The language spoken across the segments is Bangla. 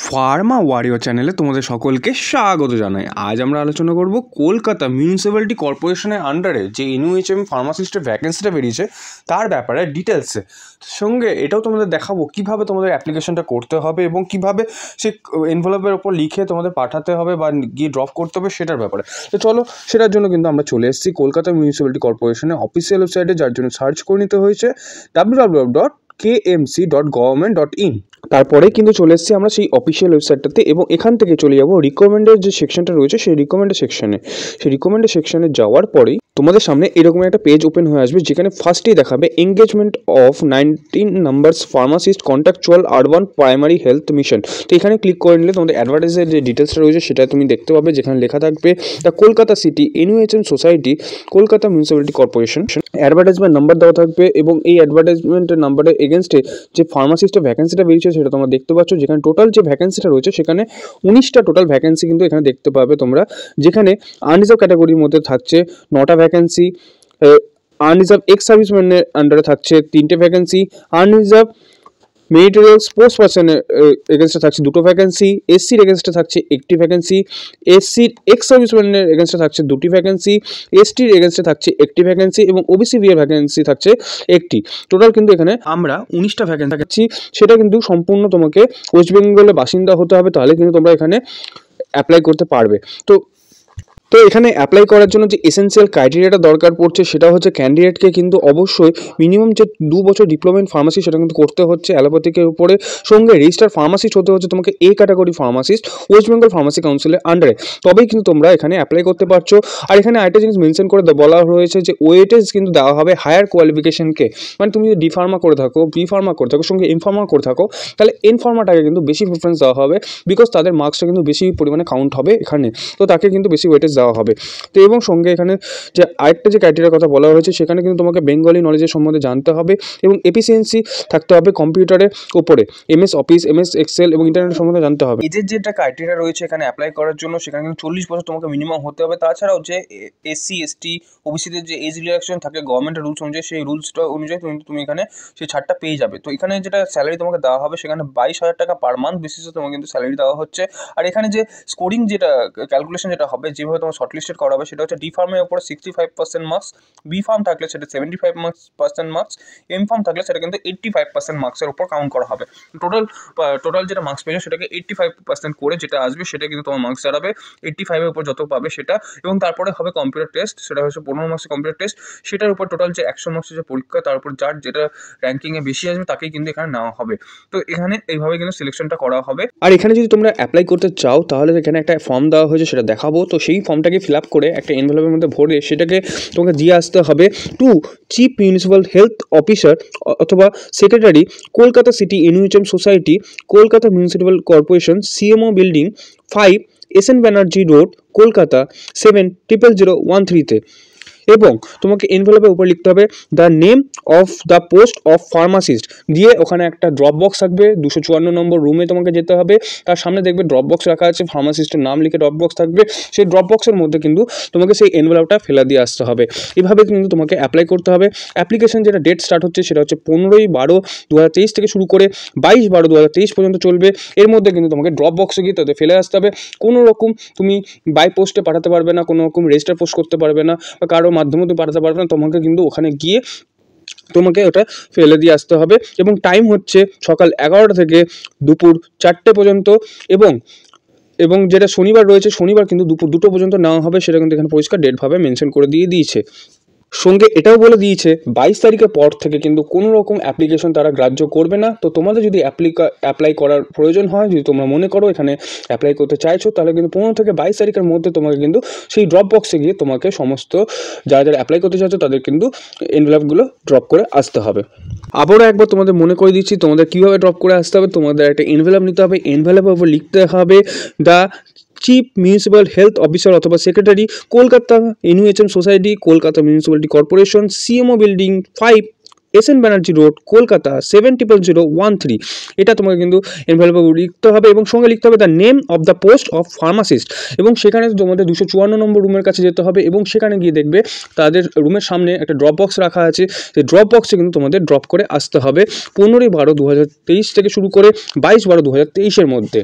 ফার্মা ওয়ারিয়র চ্যানেলে তোমাদের সকলকে স্বাগত জানাই। আজ আমরা আলোচনা করব কলকাতা মিউনিসিপ্যালিটি কর্পোরেশনের আন্ডারে যে এনইউএইচএম ফার্মাসিস্টের ভ্যাকেন্সিটা বেরিয়েছে তার ব্যাপারে ডিটেলসে সঙ্গে এটাও তোমাদের দেখাবো কীভাবে তোমাদের অ্যাপ্লিকেশনটা করতে হবে এবং কীভাবে সেই এনভেলপের ওপর লিখে তোমাদের পাঠাতে হবে বা গিয়ে ড্রপ করতে হবে সেটার ব্যাপারে। তো চলো, সেটার জন্য কিন্তু আমরা চলে এসেছি কলকাতা মিউনিসিপ্যালিটি কর্পোরেশনের অফিসিয়াল ওয়েবসাইটে, যার জন্য সার্চ করে নিতে হয়েছে www.kmc.government.in। তারপরে কিন্তু চলে এসেছি আমরা সেই অফিসিয়াল ওয়েবসাইটটাতে এবং এখান থেকে চলে যাবো রিকমেন্ডের যে সেকশনটা রয়েছে সেই রিকমেন্ডের সেকশনে যাওয়ার পরেই তোমাদের সামনে এরকম একটা পেজ ওপেন হয়ে আসবে, যেখানে ফার্স্টেই দেখাবে engagement of 19 numbers pharmacist contractual urban primary health mission. তো এখানে ক্লিক করে নিলে তোমাদের অ্যাডভার্টাইজের যে ডিটেলসটা রয়েছে সেটা তুমি দেখতে পাবে, যেখানে লেখা থাকবে the Kolkata city NUHM society Kolkata municipality corporation. Advertisement number দেওয়া থাকবে এবং এই অ্যাডভার্টাইজমেন্টের নাম্বারের এগেনস্টে যে ফার্মাসিস্টের ভ্যাকেন্সিটা বেরিয়েছে সেটা তোমরা দেখতে পাচ্ছ, যেখানে টোটাল যে ভ্যাকেন্সিটা রয়েছে সেখানে 19টা টোটাল ভ্যাকেন্সি কিন্তু এখানে দেখতে পাবে তোমরা, যেখানে আনরিজার্ভ ক্যাটাগরির মধ্যে থাকছে 9টা ভ্যাকেন্সি, আনরিজার্ভ এক্স সার্ভিসম্যানের আন্ডারে থাকছে 3টে ভ্যাকেন্সি, আনরিজার্ভ মেরিটোরিয়াল স্পোর্টস পার্সনের এগেনস্টে থাকছে 2টো ভ্যাকেন্সি, এসসির এগেনস্টে থাকছে 1টি ভ্যাকেন্সি, এসসির এক্স সার্ভিসম্যানের এগেনস্টে থাকছে 2টি ভ্যাকেন্সি, এসটির এগেনস্টে থাকছে 1টি ভ্যাকেন্সি এবং ওবিসি বিএর ভ্যাকেন্সি থাকছে 1টি। টোটাল কিন্তু এখানে আমরা 19টা ভ্যাকেন্সি থাকছি। সেটা কিন্তু সম্পূর্ণ তোমাকে ওয়েস্ট বেঙ্গলের বাসিন্দা হতে হবে, তাহলে কিন্তু তোমরা এখানে অ্যাপ্লাই করতে পারবে। তো এখানে অ্যাপ্লাই করার জন্য যে এসেনশিয়াল ক্রাইটেরিয়াটা দরকার পড়ছে সেটা হচ্ছে ক্যান্ডিডেটকে কিন্তু অবশ্যই মিনিমাম যে 2 বছর ডিপ্লোমা ইন ফার্মাসি সেটা কিন্তু করতে হচ্ছে অ্যালোপ্যাথিকের উপরে, সঙ্গে রেজিস্টার ফার্মাসিস্ট হতে হচ্ছে তোমাকে A category pharmacist West Bengal pharmacy কাউন্সিলের আন্ডারে, তবেই কিন্তু তোমরা এখানে অ্যাপ্লাই করতে পারছো। আর এখানে আরেকটা জিনিস মেনশন করে বলা হয়েছে যে ওয়েটেজ কিন্তু দেওয়া হবে হায়ার কোয়ালিফিকেশনকে, মানে তুমি যদি ডি ফার্মা করে থাকো, বি ফার্মা করে থাকো, সঙ্গে এম ফার্মা করে থাকো, তাহলে এন ফার্মাটাকে কিন্তু বেশি প্রিফারেন্স দেওয়া হবে, বিকজ তাদের মার্কসটা কিন্তু বেশি পরিমাণে কাউন্ট হবে এখানে, তো তাকে কিন্তু বেশি ওয়েটেজ দেওয়া হবে। তো এবং সঙ্গে এখানে যে আরেকটা যে ক্রাইটেরিয়ার কথা বলা হয়েছে সেখানে কিন্তু তোমাকে বেঙ্গলি নলেজের সম্বন্ধে জানতে হবে এবং এফিসিয়েন্সি থাকতে হবে কম্পিউটারের উপরে, এমএস অফিস, এমএস এক্সেল এবং ইন্টারনেট সম্বন্ধে জানতে হবে। এদের যেটা ক্রাইটেরিয়া রয়েছে এখানে অ্যাপ্লাই করার জন্য সেখানে কিন্তু 40 বছর তোমাকে মিনিমাম হতে হবে। তাছাড়াও যে এসসি এসটি ওবিসিদের যে এজ রিল্যাক্সেশন থাকে গভর্নমেন্টের রুলস অনুযায়ী, সেই রুলসটা অনুযায়ী তুমি এখানে সেই ছাড়টা পেয়ে যাবে। তো এখানে যেটা স্যালারি তোমাকে দেওয়া হবে সেখানে 22,000 টাকা পার মান্থ বেসিসে তোমাকে কিন্তু স্যালারি দেওয়া হচ্ছে। আর এখানে যে স্কোরিং যেটা ক্যালকুলেশন যেটা হবে, যেভাবে তোমার শর্টলিস্টেড করা হবে সেটা হচ্ছে ডি ফার্মের উপরে 65% মার্কস, বি ফার্ম থাকলে সেটা 75% মার্কস, এম ফার্ম থাকলে সেটা কিন্তু 85% মার্কসের উপর কাউন্ট করা হবে। টোটাল যেটা মার্কস পেয়েছে সেটাকে 85% করে যেটা আসবে সেটা কিন্তু তোমার মার্কস দাঁড়াবে 85-এর উপর যত পাবে সেটা, এবং তারপরে হবে কম্পিউটার টেস্ট, সেটা হচ্ছে 15 মার্কসের কম্পিউটার টেস্ট, সেটার উপর টোটাল যে 100 মার্কসের যে পরীক্ষা তার উপর যার যেটা র্যাঙ্কিংয়ে বেশি আসবে তাকেই কিন্তু এখানে নেওয়া হবে। তো এখানে এইভাবে কিন্তু সিলেকশনটা করা হবে। আর এখানে যদি তোমরা অ্যাপ্লাই করতে চাও তাহলে এখানে একটা ফর্ম দেওয়া হয়েছে, সেটা দেখাবো। তো সেই ফর্মটাকে ফিল আপ করে একটা এনভেলপের মধ্যে ভরে সেটাকে তোমাকে দিয়ে আসতে হবে to chief municipal health officer অথবা secretary Kolkata city NUHM society Kolkata municipal corporation CMO building 5 SN Banerjee road Kolkata 700113-তে, এবং তোমাকে এনভেলপের উপর লিখতে হবে the name of the post of pharmacist, দিয়ে ওখানে একটা ড্রপ বক্স থাকবে, 254 নম্বর রুমে তোমাকে যেতে হবে, তার সামনে দেখবে ড্রপ বক্স রাখা আছে, ফার্মাসিস্টের নাম লিখে ড্রপ বক্স থাকবে, সেই ড্রপ বক্সের মধ্যে কিন্তু তোমাকে সেই এনভেলপটা ফেলা দিয়ে আসতে হবে। এভাবে কিন্তু তোমাকে অ্যাপ্লাই করতে হবে। অ্যাপ্লিকেশন যেটা ডেট স্টার্ট হচ্ছে সেটা হচ্ছে 15/12/2023 থেকে শুরু করে 22/12/2023 পর্যন্ত চলবে। এর মধ্যে কিন্তু তোমাকে ড্রপ বক্সে গিয়ে তাদের ফেলে আসতে হবে। কোনো রকম তুমি বাই পোস্টে পাঠাতে পারবে না, কোনো রকম রেজিস্টার পোস্ট করতে পারবে না বা কারো মাধ্যমে তুমি পাঠাতে পারবে না, তোমাকে কিন্তু ওখানে গিয়ে তোমাকে ওটা ফেলে দিয়ে আসতে হবে। এবং টাইম হচ্ছে সকাল 11টা থেকে দুপুর 4টে পর্যন্ত, এবং যেটা শনিবার রয়েছে শনিবার কিন্তু দুপুর 2টো পর্যন্ত নেওয়া হবে, সেটা কিন্তু এখানে পরিষ্কার ডেটভাবে মেনশন করে দিয়েছে। সঙ্গে এটাও বলে দিয়েছে 22 তারিখের পর থেকে কিন্তু কোনো রকম অ্যাপ্লিকেশন তারা গ্রাহ্য করবে না। তো তোমাদের যদি অ্যাপ্লাই করার প্রয়োজন হয়, যদি তোমরা মনে করো এখানে অ্যাপ্লাই করতে চাইছো, তাহলে কিন্তু 15 থেকে 22 তারিখের মধ্যে তোমাকে কিন্তু সেই ড্রপ বক্সে গিয়ে তোমাকে সমস্ত যারা অ্যাপ্লাই করতে চাইছো তাদের কিন্তু এনভেলপগুলো ড্রপ করে আসতে হবে। আবারও একবার তোমাদের মনে করে দিচ্ছি তোমাদের কীভাবে ড্রপ করে আসতে হবে। তোমাদের একটা এনভেলপ নিতে হবে, এনভেলপের উপর লিখতে হবে the chief municipal health officer অথবা secretary Kolkata NUHM society Kolkata municipality corporation CMO building 5 SN Banerjee road, Kolkata 700013। এটা তোমাকে কিন্তু এনভেলপে লিখতে হবে এবং সঙ্গে লিখতে হবে the name of the post of pharmacist. এবং সেখানে তোমাদের 254 নম্বর রুমের কাছে যেতে হবে এবং সেখানে গিয়ে দেখবে তাদের রুমের সামনে একটা ড্রপ বক্স রাখা আছে। সেই ড্রপ বক্সে কিন্তু তোমাদের ড্রপ করে আসতে হবে 15/12/2023 থেকে শুরু করে 22/12/2023 মধ্যে।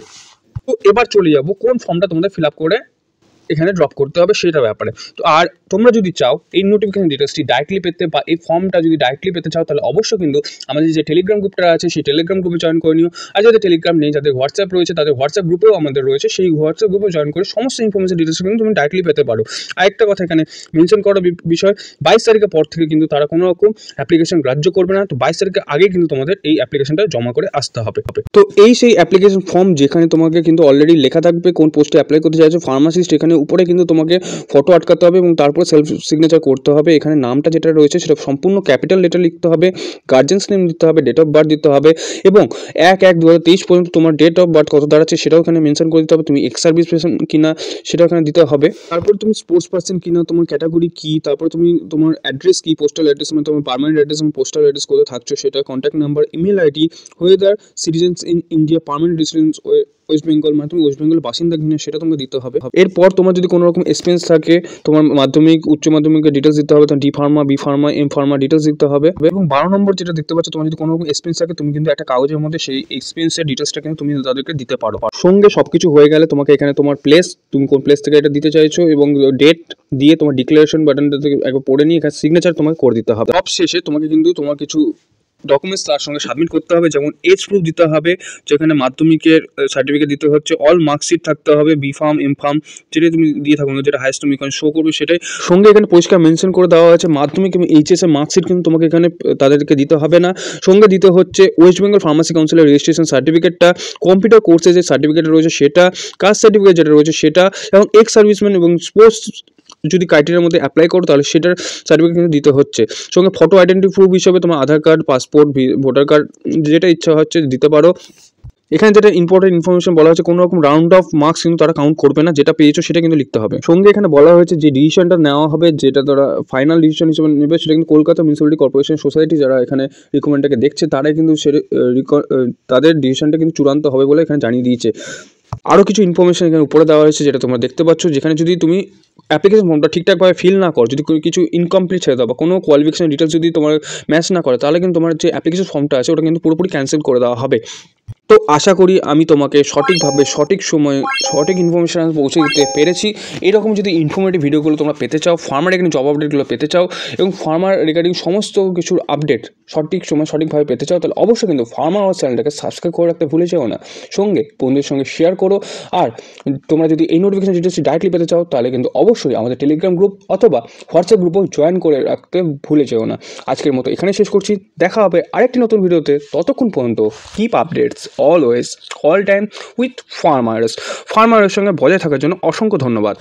তো এবার চলে যাব কোন ফর্মটা তোমাদের ফিল আপ করে এখানে ড্রপ করতে হবে সেটা ব্যাপারে। তো আর তোমরা যদি চাও এই নোটিফিকেশন ডিটেলসটি ডাইরেক্টলি পেতে বা এই ফর্মটা যদি ডাইরেক্টলি পেতে চাও, তাহলে অবশ্যই কিন্তু আমাদের যে টেলিগ্রাম গ্রুপটা আছে সেই টেলিগ্রাম গ্রুপে জয়েন করে নিও। আর যাদের টেলিগ্রাম নেই, যাদের হোয়াটসঅ্যাপ রয়েছে, তাদের হোয়াটসঅ্যাপ গ্রুপেও আমাদের রয়েছে, সেই হোয়াটসঅ্যাপ গ্রুপে জয়েন করে সমস্ত ইনফরমেশন ডিটেলস কিন্তু তুমি ডাইরেক্টলি পেতে পারো। আরেকটা কথা এখানে মেনশন করার বিষয়, 22 তারিখের পর থেকে কিন্তু তারা কোনো রকম অ্যাপ্লিকেশন গ্রাহ্য করবে না। তো 22 তারিখের আগে কিন্তু তোমাদের এই অ্যাপ্লিকেশনটা জমা করে আসতে হবে। তো এই সেই অ্যাপ্লিকেশন ফর্ম যেখানে তোমাকে কিন্তু অলরেডি লেখা থাকবে কোন পোস্টে অ্যাপ্লাই করতে চাইছো ফার্মাসিস্ট। এখানে উপরে কিন্তু তোমাকে ফটো আটকাতে হবে এবং তারপর সেলফ সিগনেচার করতে হবে। এখানে নামটা যেটা রয়েছে সেটা সম্পূর্ণ ক্যাপিটাল লেটার লিখতে হবে, গার্জেন্স নেম দিতে হবে, ডেট অফ বার্থ দিতে হবে এবং 1/1/2023 পর্যন্ত তোমার ডেট অফ বার্থ কত দাঁড়াচ্ছে সেটাও এখানে মেনশন করে দিতে হবে। তুমি এক্স সার্ভিস পারসন কিনা সেটা এখানে দিতে হবে। তারপর তুমি স্পোর্টস পারসন কিনা, তোমার ক্যাটাগরি কি, তারপর তুমি তোমার অ্যাড্রেস কি, পোস্টাল অ্যাড্রেস মানে তোমার পার্মানেন্ট অ্যাড্রেস এবং পোস্টাল অ্যাড্রেস কোথায় থাকছো সেটা, contact number, email ID, whether citizens in India, permanent residence West Bengal, মানে তুমি ওয়েস্ট বেঙ্গল বাসিন্দা কিনা সেটা তোমাকে দিতে হবে। এরপর তোমার যদি কোনো রকম এক্সপেন্স থাকে, তোমার মাধ্যমিক উচ্চ মাধ্যমিকের ডিটেলস দিতে হবে, তোমার D pharma, B pharma, M pharma details দিতে হবে। এবং 12 নম্বর যেটা দেখতে পাচ্ছ, তোমার যদি কোনো রকম এক্সপেন্স থাকে তুমি কিন্তু একটা কাগজের মধ্যে সেই এক্সপেন্সের ডিটেলসটা কিন্তু তুমি তাদেরকে দিতে পারো। সঙ্গে সবকিছু হয়ে গেলে তোমাকে এখানে তোমার প্লেস, তুমি কোন প্লেস থেকে এটা দিতে চাইছো এবং ডেট দিয়ে তোমার ডিক্লারেশন বাটনটা থেকে একবার পড়ে নিয়ে এখানে সিগনেচার তোমাকে করে দিতে হবে। সব শেষে তোমাকে কিন্তু তোমার কিছু ডকুমেন্টস তার সঙ্গে সাবমিট করতে হবে, যেমন এজ প্রুফ দিতে হবে, যেখানে মাধ্যমিকের সার্টিফিকেট দিতে হচ্ছে, অল মার্কশিট থাকতে হবে, বি ফার্ম, এম ফার্ম যেটা তুমি দিয়ে থাকো না, যেটা হাইস্ট তুমি এখানে শো করবে সেটাই। সঙ্গে এখানে পরিষ্কার মেনশন করে দেওয়া আছে মাধ্যমিক এবং এইচএস এর মার্কশিট কিন্তু তোমাকে এখানে তাদেরকে দিতে হবে না। সঙ্গে দিতে হচ্ছে ওয়েস্ট বেঙ্গল ফার্মাসি কাউন্সিলের রেজিস্ট্রেশন সার্টিফিকেটটা, কম্পিউটার কোর্সে যে সার্টিফিকেট রয়েছে সেটা, কাস্ট সার্টিফিকেট যেটা রয়েছে সেটা, এবং এক্স সার্ভিসম্যান এবং স্পোর্টস যদি ক্রাইটেরিয়ার মধ্যে অ্যাপ্লাই করো তাহলে সেটার সার্টিফিকেট কিন্তু দিতে হচ্ছে। সঙ্গে ফটো আইডেন্টি প্রুফ হিসেবে তোমার আধার কার্ড, পাসপোর্ট, ভোটার কার্ড যেটা ইচ্ছা হচ্ছে দিতে পারো। এখানে যেটা ইম্পর্টেন্ট ইনফরমেশন বলা হচ্ছে, কোনো রকম রাউন্ড অফ মার্কস কিন্তু তারা কাউন্ট করবে না, যেটা পেয়েছো সেটা কিন্তু লিখতে হবে। সঙ্গে এখানে বলা হয়েছে যে ডিসিশনটা নেওয়া হবে, যেটা তারা ফাইনাল ডিসিশন হিসেবে নেবে, সেটা কিন্তু কলকাতা মিউনিসিপ্যালিটি কর্পোরেশন সোসাইটি যারা এখানে রিকমেন্ডটাকে দেখছে তারাই কিন্তু তাদের ডিসিশনটা কিন্তু চূড়ান্ত হবে বলে এখানে জানিয়ে দিয়েছে। আরও কিছু ইনফরমেশন এখানে উপরে দেওয়া হয়েছে যেটা তোমরা দেখতে পাচ্ছ, যেখানে যদি তুমি অ্যাপ্লিকেশন ফর্মটা ঠিকঠাকভাবে ফিল না করো, যদি কিছু ইনকমপ্লিট ছেড়ে দাও বা কোনো কোয়ালিফিকেশন ডিটেলস যদি তোমার ম্যাচ না করে, তাহলে কিন্তু তোমার যে অ্যাপ্লিকেশন ফর্মটা আছে ওটা কিন্তু পুরোপুরি ক্যান্সেল করে দেওয়া হবে। তো আশা করি আমি তোমাকে সঠিকভাবে সঠিক সময়ে সঠিক ইনফরমেশান পৌঁছে দিতে পেরেছি। এরকম যদি ইনফরমেটিভ ভিডিওগুলো তোমরা পেতে চাও, ফার্মার রিগার্ডিং জব আপডেটগুলো পেতে চাও এবং ফার্মার রিগার্ডিং সমস্ত কিছুর আপডেট সঠিক সময় সঠিকভাবে পেতে চাও, তাহলে অবশ্যই কিন্তু ফার্মার আওয়ার চ্যানেলটাকে সাবস্ক্রাইব করে রাখতে ভুলে যেও না। সঙ্গে বন্ধুদের সঙ্গে শেয়ার করো। আর তোমরা যদি এই নোটিফিকেশন ডিটেলসটি ডাইরেক্টলি পেতে চাও, তাহলে কিন্তু অবশ্যই আমাদের টেলিগ্রাম গ্রুপ অথবা হোয়াটসঅ্যাপ গ্রুপও জয়েন করে রাখতে ভুলে যেও না। আজকের মতো এখানে শেষ করছি, দেখা হবে আরেকটি নতুন ভিডিওতে। ততক্ষণ পর্যন্ত keep updates always all time with farmers. ফার্মারের সঙ্গে বজায় থাকার জন্য অসংখ্য ধন্যবাদ।